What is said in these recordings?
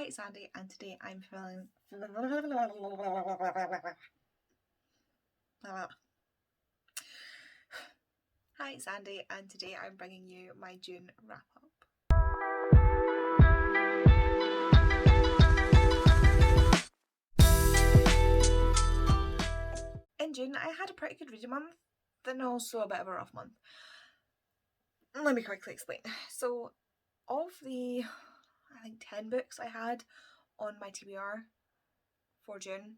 Hi, it's Sandy, and today I'm feeling. Hi, it's Sandy, and today I'm bringing you my June wrap up. In June, I had a pretty good reading month, then also a bit of a rough month. Let me quickly explain. So, of the, 10 books I had on my TBR for June,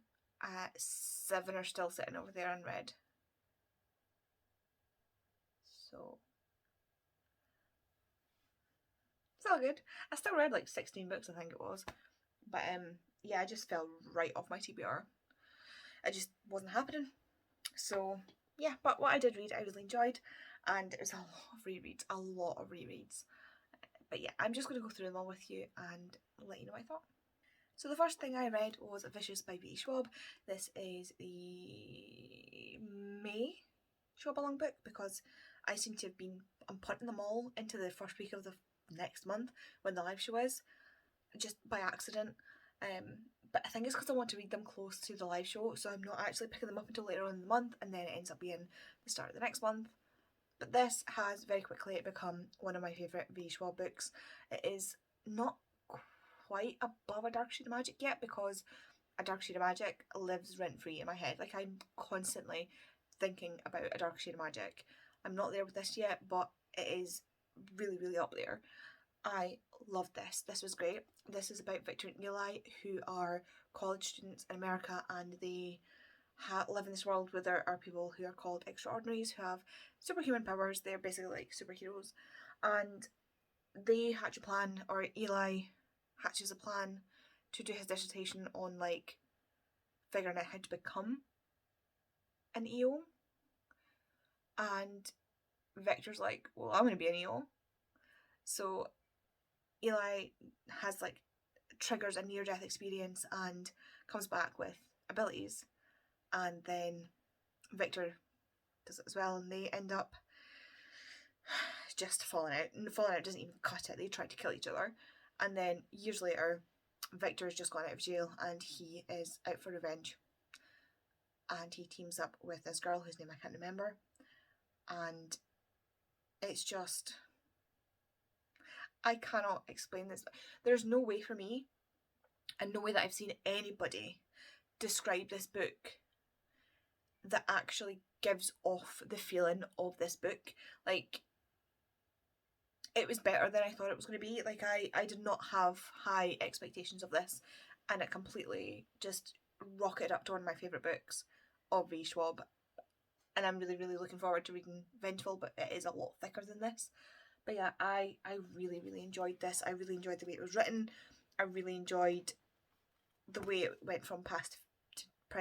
7 are still sitting over there unread. So, it's all good. I still read like 16 books, I think it was. But yeah, I just fell right off my TBR. It just wasn't happening. So yeah, but what I did read, I really enjoyed, and it was a lot of rereads. But yeah, I'm just going to go through them all with you and let you know what I thought. So the first thing I read was Vicious by V. Schwab. This is the May Schwab along book because I seem to have been, I'm putting them all into the first week of the next month when the live show is, just by accident. But I think it's because I want to read them close to the live show, so I'm not actually picking them up until later on in the month, and then it ends up being the start of the next month. But this has very quickly become one of my favourite V. Schwab books. It is not quite above A Dark Shade of Magic yet, because A Dark Shade of Magic lives rent-free in my head. Like, I'm constantly thinking about A Dark Shade of Magic. I'm not there with this yet, but it is really, really up there. I loved this. This was great. This is about Victor and Eli, who are college students in America, and they live in this world where there are people who are called extraordinaries who have superhuman powers. They're basically like superheroes, and they hatch a plan, or Eli hatches a plan to do his dissertation on like figuring out how to become an EO. And Victor's like, well, I'm going to be an EO. So Eli has like triggers a near-death experience and comes back with abilities, and then Victor does it as well, and they end up just falling out. And falling out doesn't even cut it. They try to kill each other, and then years later Victor's just gone out of jail and he is out for revenge, and he teams up with this girl whose name I can't remember, and it's just, I cannot explain this. There's no way for me, and no way that I've seen anybody describe this book that actually gives off the feeling of this book. Like, it was better than I thought it was going to be. Like, I did not have high expectations of this, and it completely just rocketed up to one of my favourite books of V. Schwab. And I'm really, really looking forward to reading Vengeful, but it is a lot thicker than this. But yeah, I really, really enjoyed this. I really enjoyed the way it was written. I really enjoyed the way it went from past to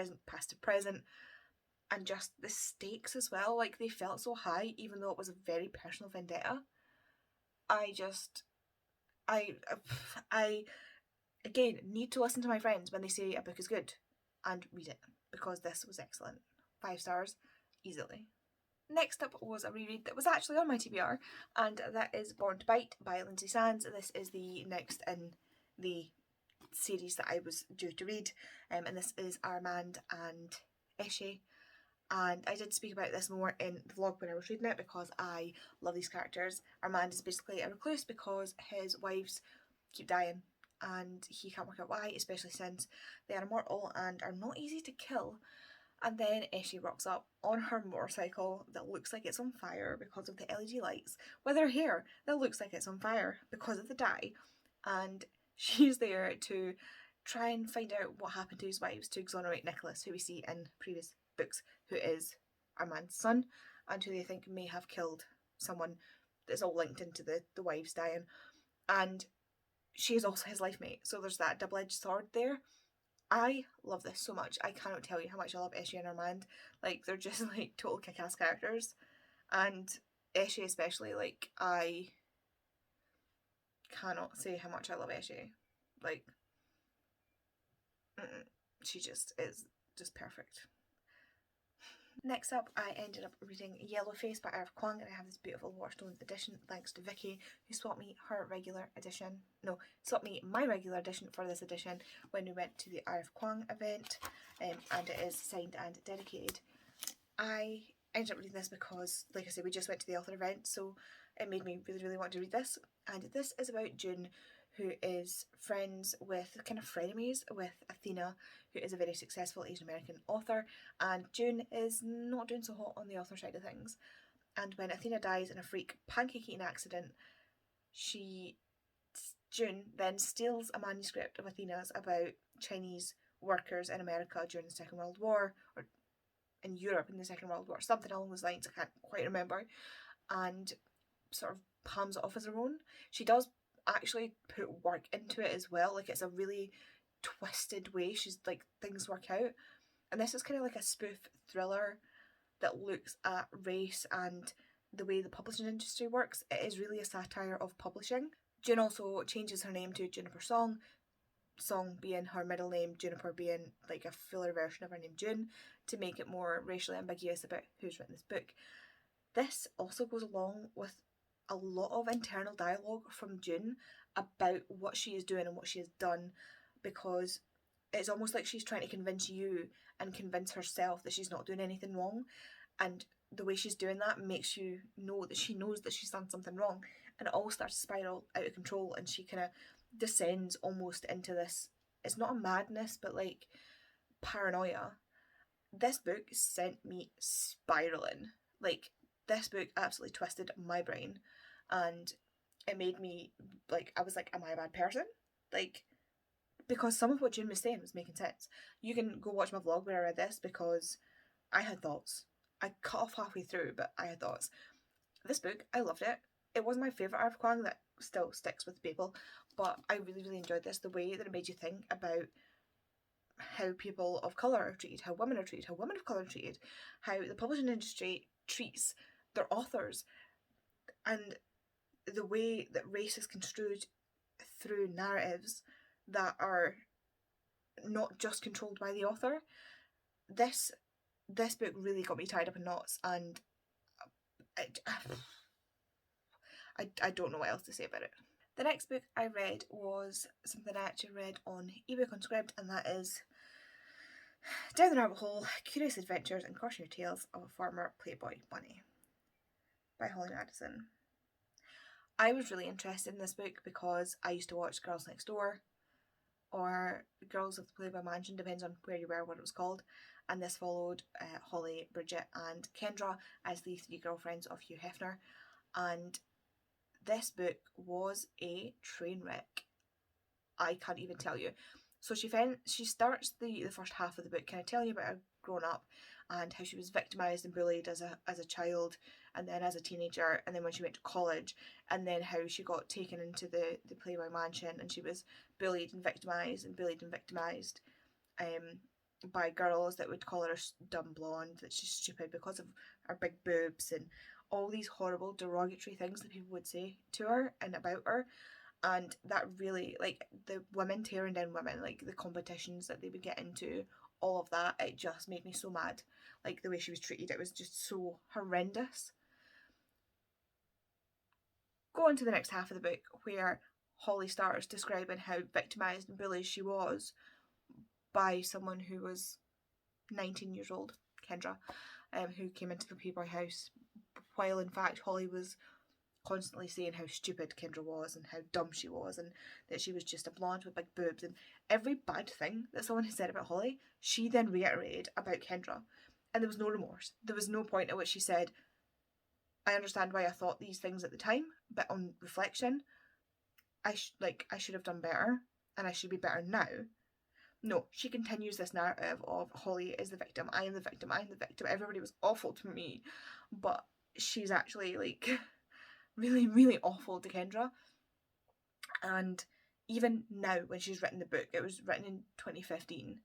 present, and just the stakes as well. Like, they felt so high, even though it was a very personal vendetta. I again need to listen to my friends when they say a book is good and read it, because this was excellent. 5 stars, easily. Next up was a reread that was actually on my TBR, and that is Born to Bite by Lindsay Sands. This is the next in the series that I was due to read, and this is Armand and Eshe. And I did speak about this more in the vlog when I was reading it, because I love these characters. Armand is basically a recluse because his wives keep dying, and he can't work out why, especially since they are immortal and are not easy to kill. And then Eshe rocks up on her motorcycle that looks like it's on fire because of the LED lights, with her hair that looks like it's on fire because of the dye. And she's there to try and find out what happened to his wives to exonerate Nicholas, who we see in previous books, who is Armand's son, and who they think may have killed someone that's all linked into the wives dying. And she is also his life mate, so there's that double-edged sword there. I love this so much. I cannot tell you how much I love Eshe and Armand. Like, they're just like total kick-ass characters. And Eshe especially, like, I cannot say how much I love Eshe. Like, she just is just perfect. Next up, I ended up reading Yellowface by R.F. Kuang, and I have this beautiful Waterstones edition thanks to Vicky, who swapped me her regular edition. No, swapped me my regular edition for this edition when we went to the R.F. Kuang event, and it is signed and dedicated. I ended up reading this because, like I said, we just went to the author event, so it made me really, really want to read this. And this is about June, who is friends with, kind of frenemies with Athena, who is a very successful Asian American author, and June is not doing so hot on the author side of things. And when Athena dies in a freak pancake eating accident, June then steals a manuscript of Athena's about Chinese workers in America during the Second World War, or in Europe in the Second World War, something along those lines, I can't quite remember, and sort of palms it off as her own. She does actually put work into it as well, like it's a really twisted way she's like things work out, and this is kind of like a spoof thriller that looks at race and the way the publishing industry works. It is really a satire of publishing. June also changes her name to Juniper Song being her middle name, Juniper being like a fuller version of her name June, to make it more racially ambiguous about who's written this book. This also goes along with a lot of internal dialogue from June about what she is doing and what she has done, because it's almost like she's trying to convince you and convince herself that she's not doing anything wrong, and the way she's doing that makes you know that she knows that she's done something wrong, and it all starts to spiral out of control, and she kind of descends almost into this, it's not a madness, but like paranoia. This book sent me spiraling. Like, this book absolutely twisted my brain, and it made me, like, I was like, am I a bad person? Like, because some of what June was saying was making sense. You can go watch my vlog where I read this, because I had thoughts. I cut off halfway through, but I had thoughts. This book, I loved it. It wasn't my favourite R.F. Kuang, that still sticks with people, but I really, really enjoyed this. The way that it made you think about how people of colour are treated, how women are treated, how women of colour are treated, how the publishing industry treats their authors, and the way that race is construed through narratives that are not just controlled by the author. This book really got me tied up in knots, and I don't know what else to say about it. The next book I read was something I actually read on ebook on Scribd, and that is Down the Rabbit Hole, Curious Adventures and Cautionary Tales of a Former Playboy Bunny by Holly Madison. I was really interested in this book because I used to watch Girls Next Door, or Girls of the Playboy Mansion, depends on where you were, what it was called, and this followed Holly, Bridget and Kendra as the three girlfriends of Hugh Hefner, and this book was a train wreck. I can't even tell you. So she starts the first half of the book kind of telling you about her growing up and how she was victimised and bullied as a child, and then as a teenager, and then when she went to college, and then how she got taken into the Playboy Mansion, and she was bullied and victimised by girls that would call her dumb blonde, that she's stupid because of her big boobs, and all these horrible derogatory things that people would say to her and about her. And that really, like, the women tearing down women, like the competitions that they would get into, all of that, it just made me so mad. Like, the way she was treated, it was just so horrendous. Go on to the next half of the book, where Holly starts describing how victimised and bullied she was by someone who was 19 years old, Kendra, who came into the Playboy house, while in fact Holly was constantly saying how stupid Kendra was and how dumb she was, and that she was just a blonde with big boobs, and every bad thing that someone had said about Holly, she then reiterated about Kendra, and there was no remorse. There was no point at which she said, I understand why I thought these things at the time, but on reflection, I should have done better, and I should be better now. No, she continues this narrative of Holly is the victim, I am the victim, I am the victim, everybody was awful to me, but she's actually, like, really, really awful to Kendra. And even now, when she's written the book, it was written in 2015,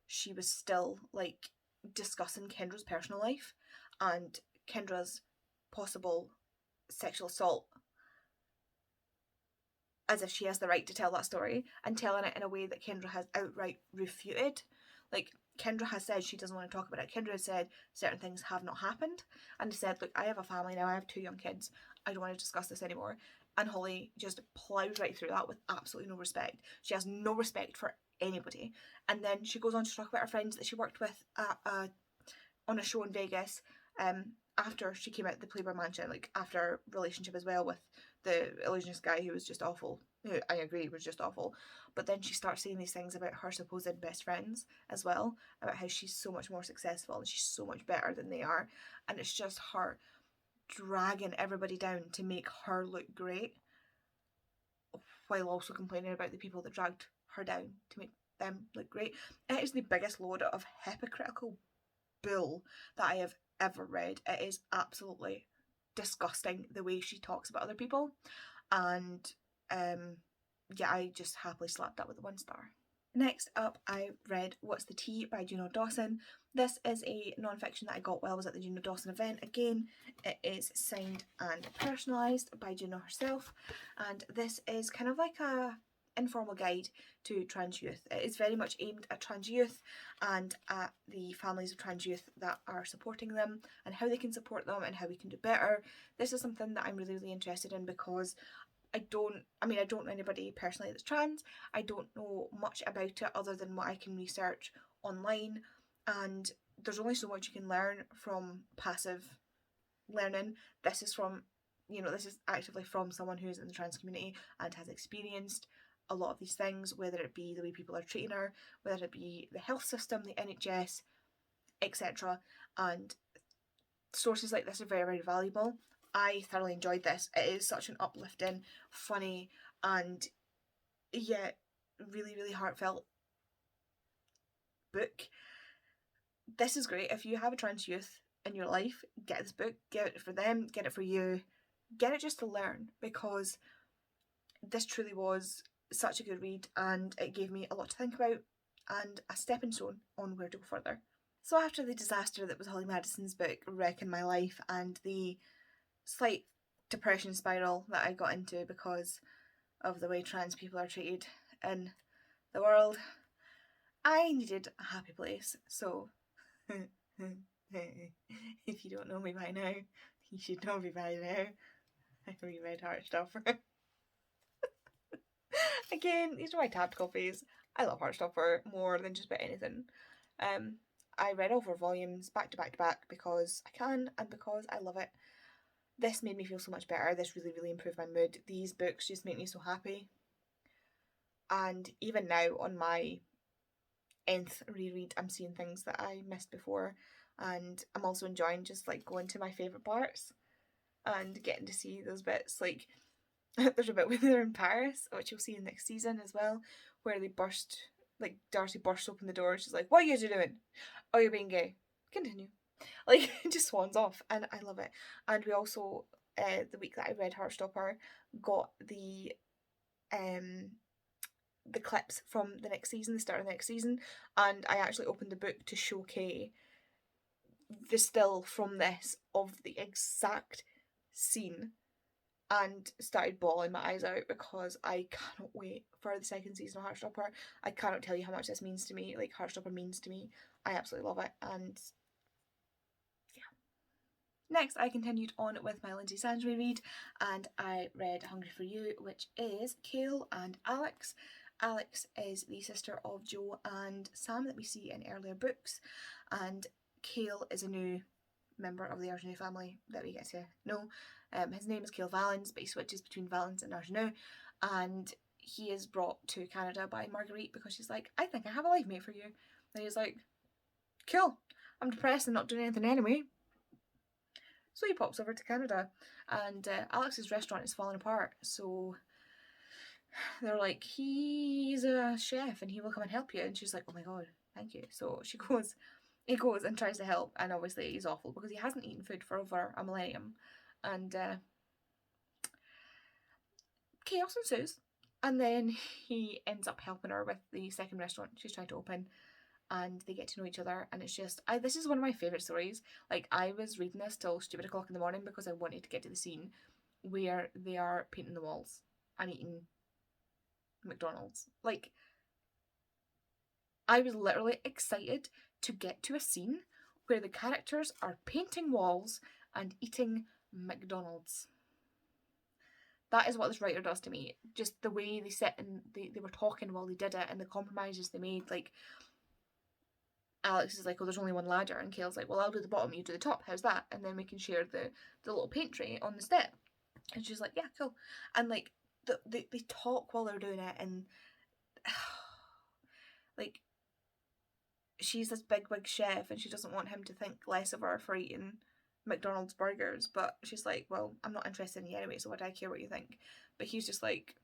she was still, like, discussing Kendra's personal life and Kendra's possible sexual assault, as if she has the right to tell that story, and telling it in a way that Kendra has outright refuted. Like, Kendra has said she doesn't want to talk about it. Kendra has said certain things have not happened, and has said, look, I have a family now, I have 2 young kids, I don't want to discuss this anymore. And Holly just plows right through that with absolutely no respect. She has no respect for anybody. And then she goes on to talk about her friends that she worked with on a show in Vegas, after she came out of the Playboy Mansion, like after a relationship as well with the illusionist guy who was just awful, who I agree was just awful. But then she starts saying these things about her supposed best friends as well, about how she's so much more successful and she's so much better than they are, and it's just her dragging everybody down to make her look great, while also complaining about the people that dragged her down to make them look great. It is the biggest load of hypocritical bull that I have ever read. It is absolutely disgusting the way she talks about other people, and yeah, I just happily slapped that with a 1 star. Next up, I read What's the Tea by Juno Dawson. This is a non-fiction that I got while I was at the Juno Dawson event. Again, it is signed and personalised by Juno herself, and this is kind of like a informal guide to trans youth. It is very much aimed at trans youth and at the families of trans youth that are supporting them, and how they can support them and how we can do better. This is something that I'm really, really interested in, because I don't know anybody personally that's trans. I don't know much about it other than what I can research online, and there's only so much you can learn from passive learning. This is actively from someone who's in the trans community and has experienced a lot of these things, whether it be the way people are treating her, whether it be the health system, the NHS, etc. And sources like this are very, very valuable. I thoroughly enjoyed this. It is such an uplifting, funny, and yet really, really heartfelt book. This is great. If you have a trans youth in your life, get this book. Get it for them, get it for you. Get it just to learn, because this truly was such a good read, and it gave me a lot to think about and a stepping stone on where to go further. So after the disaster that was Holly Madison's book Wrecking My Life, and the slight depression spiral that I got into because of the way trans people are treated in the world, I needed a happy place. So if you don't know me by now, you should know me by now. I reread Heartstopper. Again, these are my tabbed copies. I love Heartstopper more than just about anything. I read over volumes back to back to back because I can, and because I love it. This made me feel so much better. This really, really improved my mood. These books just make me so happy. And even now, on my nth reread, I'm seeing things that I missed before. And I'm also enjoying just like going to my favourite parts and getting to see those bits. Like, there's a bit where they're in Paris, which you'll see in next season as well, where Darcy bursts open the door and she's like, "What are you doing? Oh, you're being gay. Continue." Like, it just swans off, and I love it. And we also, the week that I read Heartstopper, got the clips from the next season, the start of the next season, and I actually opened the book to show Kay the still from this of the exact scene, and started bawling my eyes out because I cannot wait for the second season of Heartstopper. I cannot tell you how much this means to me. Like, Heartstopper means to me. I absolutely love it, and next, I continued on with my Lindsay Sands reread, and I read Hungry for You, which is Kale and Alex. Alex is the sister of Joe and Sam that we see in earlier books, and Kale is a new member of the Argenau family that we get to know. His name is Kale Valens, but he switches between Valens and Argenau, and he is brought to Canada by Marguerite because she's like, "I think I have a life mate for you." And he's like, "Cool, I'm depressed and not doing anything anyway." So he pops over to Canada, and Alex's restaurant is falling apart, so they're like, "He's a chef and he will come and help you." And she's like, "Oh my god, thank you." So he goes and tries to help, and obviously he's awful because he hasn't eaten food for over a millennium, and chaos ensues. And then he ends up helping her with the second restaurant she's trying to open, and they get to know each other, and it's just, this is one of my favourite stories. Like, I was reading this till stupid o'clock in the morning because I wanted to get to the scene where they are painting the walls and eating McDonald's. Like, I was literally excited to get to a scene where the characters are painting walls and eating McDonald's. That is what this writer does to me. Just the way they sit and they were talking while they did it, and the compromises they made. Like, Alex is like, oh, there's only one ladder, and Kale's like, well, I'll do the bottom, you do the top, how's that? And then we can share the little paint tray on the step. And she's like, yeah, cool. And like, they talk while they're doing it, and like, she's this big chef, and she doesn't want him to think less of her for eating McDonald's burgers, but she's like, well, I'm not interested in you anyway, so why do I care what you think? But he's just like,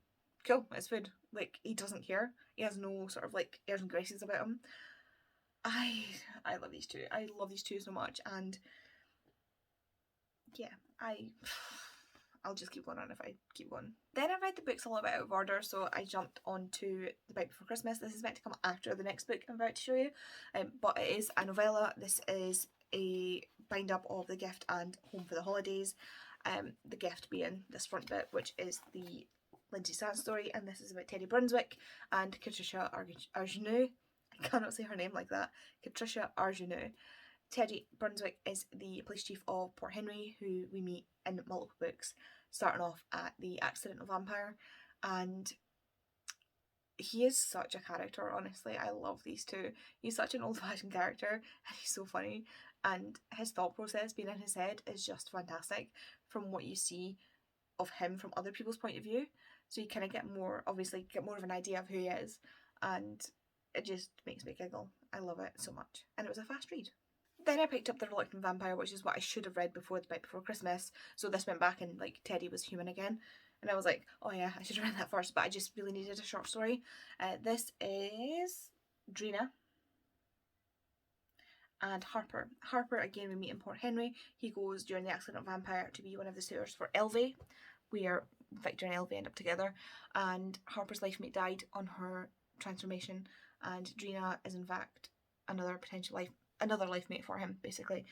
cool, it's food. Like, he doesn't care. He has no sort of like airs and graces about him. I love these two. I love these two so much, and yeah, I'll just keep going on if I keep going. Then I read the books a little bit out of order, so I jumped onto The Bite Before Christmas. This is meant to come after the next book I'm about to show you, but it is a novella. This is a bind up of The Gift and Home for the Holidays. The Gift being this front bit, which is the Lindsay Sands story, and this is about Teddy Brunswick and Patricia Argenou. I cannot say her name like that. Patricia Argenou. Teddy Brunswick is the police chief of Port Henry, who we meet in multiple books, starting off at the Accidental Vampire, and he is such a character, honestly. I love these two. He's such an old-fashioned character, and he's so funny, and his thought process being in his head is just fantastic from what you see of him from other people's point of view, so you kind of get more of an idea of who he is, and it just makes me giggle. I love it so much, and it was a fast read. Then I picked up The Reluctant Vampire, which is what I should have read before The Bite Before Christmas. So this went back and like Teddy was human again. And I was like, oh yeah, I should have read that first, but I just really needed a short story. This is Drina and Harper. Harper, again, we meet in Port Henry. He goes during the Accidental Vampire to be one of the suitors for Elvie, where Victor and Elvie end up together. And Harper's life mate died on her transformation, and Drina is in fact another life mate for him, basically.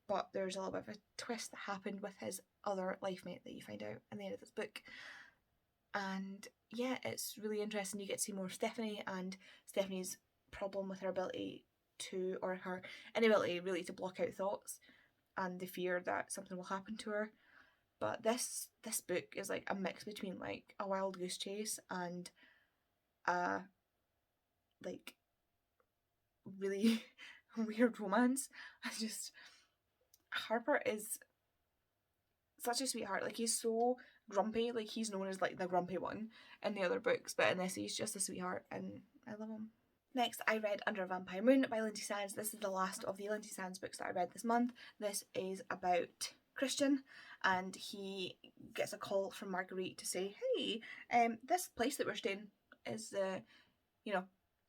But there's a little bit of a twist that happened with his other life mate that you find out in the end of this book. And yeah, it's really interesting. You get to see more of Stephanie and Stephanie's problem with her ability to, or her inability really to block out thoughts, and the fear that something will happen to her. But this book is like a mix between like a Wild Goose Chase and a like really weird romance. Harper is such a sweetheart. Like, he's so grumpy. Like, he's known as like the grumpy one in the other books, but in this he's just a sweetheart, and I love him. Next, I read Under a Vampire Moon by Lindsay Sands. This is the last of the Lindsay Sands books that I read this month. This is about Christian, and he gets a call from Marguerite to say, hey, this place that we're staying is,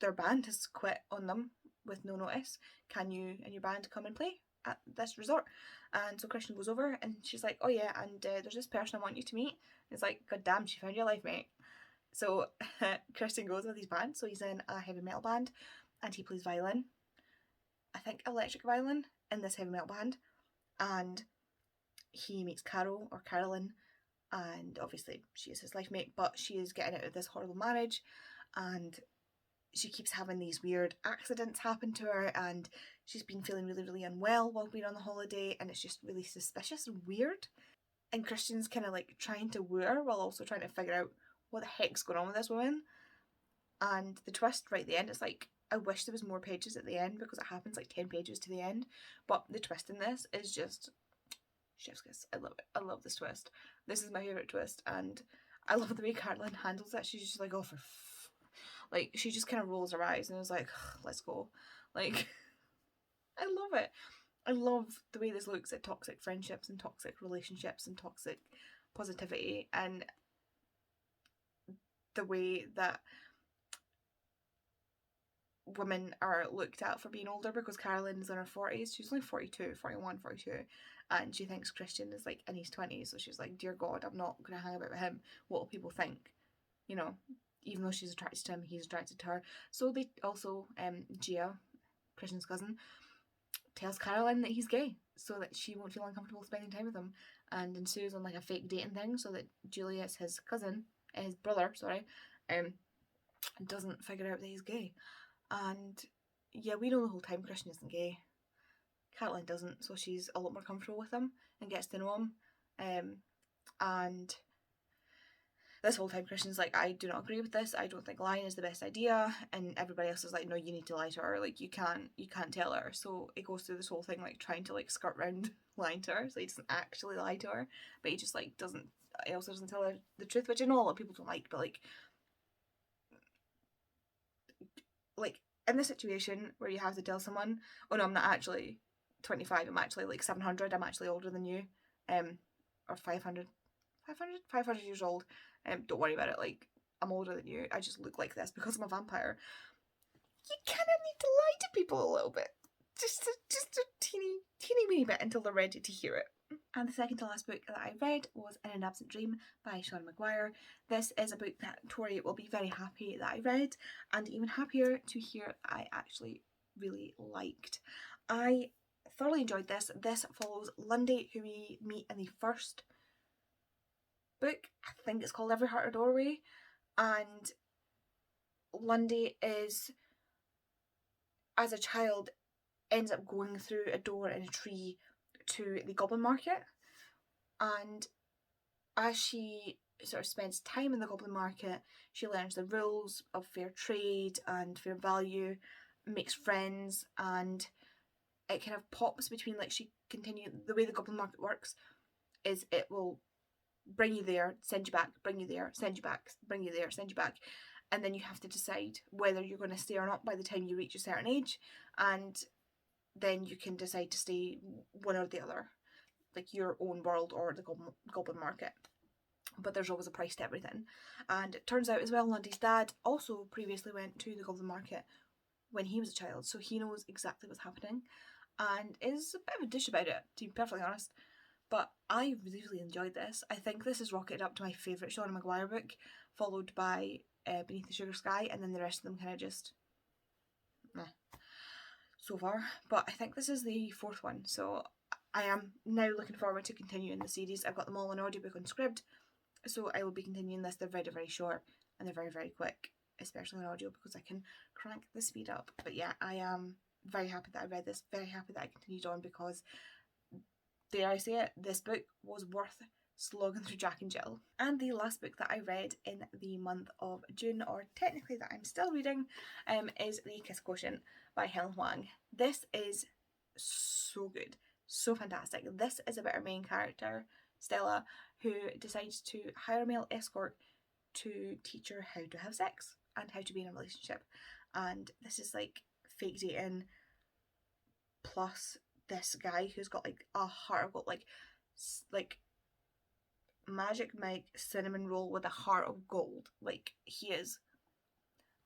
their band has quit on them with no notice. Can you and your band come and play at this resort? And so Christian goes over, and she's like, oh yeah, and there's this person I want you to meet. And it's like, god damn, she found your life mate. So Christian goes with his band, so he's in a heavy metal band, and he plays violin. I think electric violin in this heavy metal band. And he meets Carol, or Carolyn, and obviously she is his life mate, but she is getting out of this horrible marriage, and she keeps having these weird accidents happen to her, and she's been feeling really, really unwell while being on the holiday, and it's just really suspicious and weird. And Christian's kind of like trying to woo her while also trying to figure out what the heck's going on with this woman. And the twist right at the end is like, I wish there was more pages at the end, because it happens like 10 pages to the end, but the twist in this is just chef's kiss. I love it. I love this twist. This is my favourite twist, and I love the way Carolyn handles it. She's just like, oh, like, she just kind of rolls her eyes and is like, let's go. Like, I love it. I love the way this looks at toxic friendships and toxic relationships and toxic positivity, and the way that women are looked at for being older, because Carolyn's in her 40s. She's only 42, 41, 42, and she thinks Christian is like in his 20s, so she's like, dear God, I'm not going to hang about with him. What will people think? You know, even though she's attracted to him, he's attracted to her. So they also, Gia, Christian's cousin, tells Carolyn that he's gay, so that she won't feel uncomfortable spending time with him, and ensues on like a fake dating thing, so that Julius, his brother, doesn't figure out that he's gay. And yeah, we know the whole time Christian isn't gay. Caroline doesn't, so she's a lot more comfortable with him and gets to know him. And this whole time Christian's like, I do not agree with this, I don't think lying is the best idea, and everybody else is like, no, you need to lie to her, like you can't tell her. So it goes through this whole thing like trying to like skirt round lying to her, so he doesn't actually lie to her, but he just like doesn't, he also doesn't tell her the truth, which I know a lot of people don't like, but like in this situation where you have to tell someone, oh no, I'm not actually 25, I'm actually like 700, I'm actually older than you, or 500 years old, don't worry about it, like I'm older than you, I just look like this because I'm a vampire. You kind of need to lie to people a little bit, just a teeny weeny bit until they're ready to hear it. And the second to last book that I read was In an Absent Dream by Shauna Maguire. This is a book that Tori will be very happy that I read, and even happier to hear that I actually really liked. I thoroughly enjoyed this. This follows Lundy, who we meet in the first book. I think it's called Every Heart a Doorway. And Lundy is, as a child, ends up going through a door in a tree to the Goblin Market. And as she sort of spends time in the Goblin Market, she learns the rules of fair trade and fair value, makes friends, and it kind of pops between, like, she continue, the way the Goblin Market works is it will bring you there, send you back, bring you there, send you back, bring you there, send you back, and then you have to decide whether you're going to stay or not by the time you reach a certain age, and then you can decide to stay one or the other, like your own world or the Goblin Market. But there's always a price to everything. And it turns out as well, Lundy's dad also previously went to the Goblin Market when he was a child, so he knows exactly what's happening and is a bit of a dish about it, to be perfectly honest. But I really enjoyed this. I think this has rocketed up to my favourite Shauna Maguire book, followed by Beneath the Sugar Sky, and then the rest of them kind of just meh so far. But I think this is the fourth one, so I am now looking forward to continuing the series. I've got them all in audiobook and script, so I will be continuing this. They're very short and they're very quick, especially in audio, because I can crank the speed up. But yeah, I am very happy that I read this, very happy that I continued on, because dare I say it, this book was worth slogging through Jack and Jill. And the last book that I read in the month of June, or technically that I'm still reading, is The Kiss Quotient by Helen Huang. This is so good, so fantastic. This is about our main character, Stella, who decides to hire a male escort to teach her how to have sex and how to be in a relationship. And this is like fake dating plus this guy who's got like a heart of, like Magic Mike cinnamon roll with a heart of gold. Like, he is.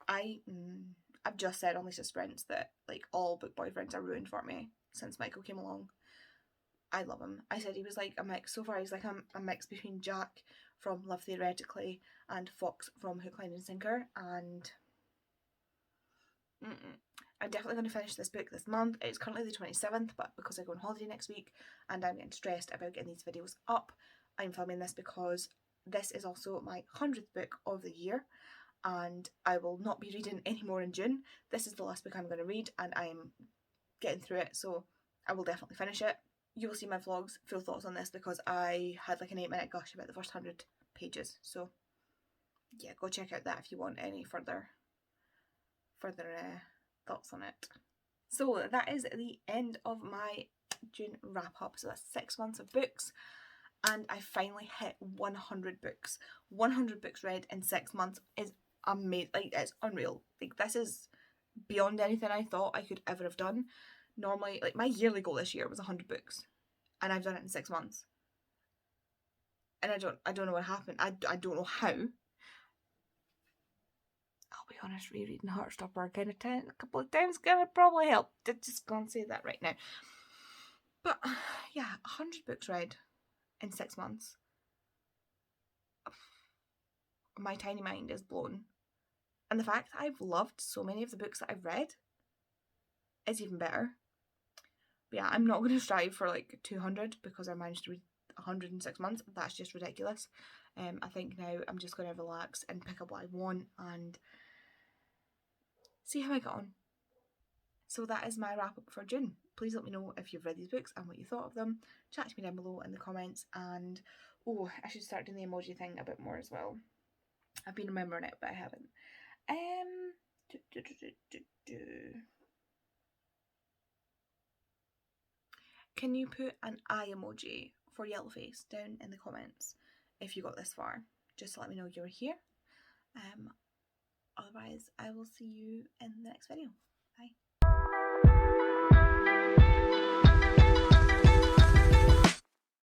I've just said on Lisa Sprints that like all book boyfriends are ruined for me since Michael came along. I love him. I said he was like a mix. So far he's like a mix between Jack from Love Theoretically and Fox from Hook, Line and Sinker, and I'm definitely going to finish this book this month. It's currently the 27th, but because I go on holiday next week and I'm getting stressed about getting these videos up, I'm filming this because this is also my 100th book of the year, and I will not be reading any more in June. This is the last book I'm going to read, and I'm getting through it, so I will definitely finish it. You will see my vlogs, full thoughts on this, because I had like an 8-minute gush about the first 100 pages, so yeah, go check out that if you want any further thoughts on it. So that is the end of my June wrap up. So that's 6 months of books, and I finally hit 100 books. 100 books read in 6 months is amazing. Like, it's unreal. Like, this is beyond anything I thought I could ever have done. Normally, like, my yearly goal this year was 100 books, and I've done it in 6 months. And I don't know what happened. I don't know how. I'll be honest, rereading Heartstopper again a couple of times gonna probably help. I'm just gonna say that right now. But yeah, 100 books read in 6 months. My tiny mind is blown. And the fact that I've loved so many of the books that I've read is even better. But yeah, I'm not going to strive for like 200 because I managed to read 100 in 6 months. That's just ridiculous. I think now I'm just going to relax and pick up what I want and see how I got on. So that is my wrap up for June. Please let me know if you've read these books and what you thought of them. Chat to me down below in the comments, and oh, I should start doing the emoji thing a bit more as well. I've been remembering it, but I haven't. Can you put an eye emoji for yellow face down in the comments if you got this far, just to let me know you're here. Otherwise, I will see you in the next video. Bye.